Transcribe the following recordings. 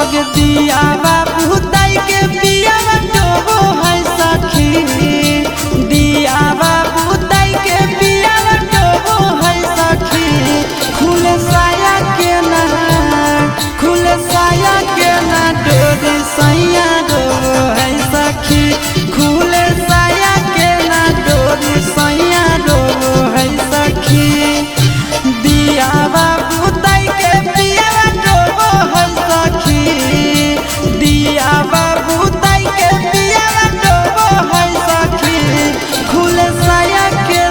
आगे दिया बाबू ताई के पिया डोबो है सखी। दिया बाबू ताई के पिया डोबो है सखी। खुले साया के ना डोरी सैया डोबो है सखी। खुले साया के ना डोरी सैया डोबो है सखी। दिया बाबू ताई के पिया डोबो है सखी। दिया बाबू ताई के पिया डोबो है सखी। खुले साया के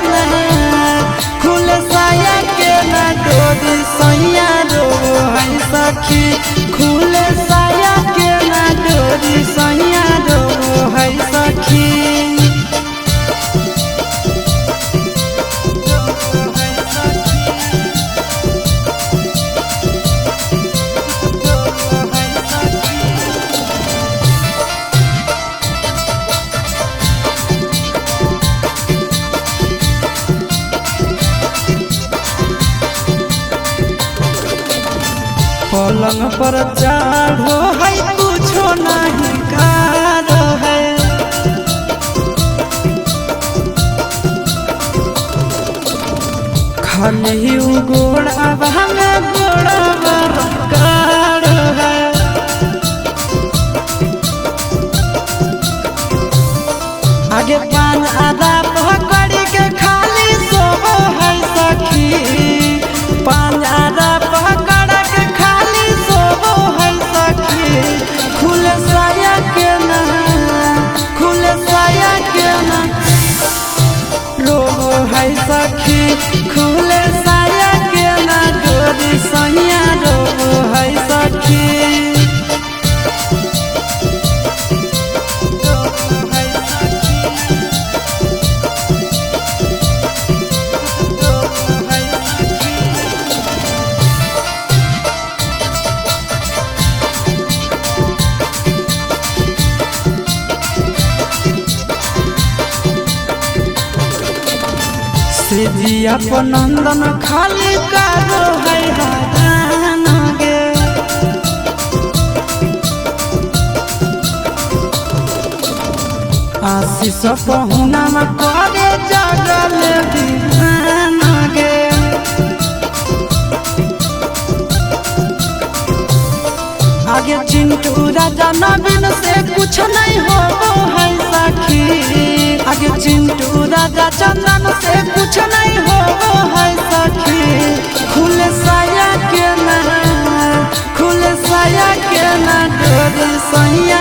ना डोरी सैया डोबो है सखी। खुले साया के ना डोरी सैया डोबो है सखी। पलंग पर चढ़ो है कुछो नहीं कारो है। खाली गोड़ा भांग गोड़ा बरकार है। आगे पान आधा पकड़ी के खाली सोबो है सखी। पान आधा पकड़ के खाली सोबो है सखी। खुले साया के ना रोबो है सखी। खुले साया के ना डोरी सैया रोबो है सखी। सिजिया पर नंदन खाली कारो है हरान गे। आशीष पहुना में करे जगल दीवान गे। आगे चिंटू राजा नवीन से कुछ नहीं होबो है सखी। आगे चिंटू राजा चंदन से कुछ नहीं होबो है सखी। खुले साया के ना डोरी सैया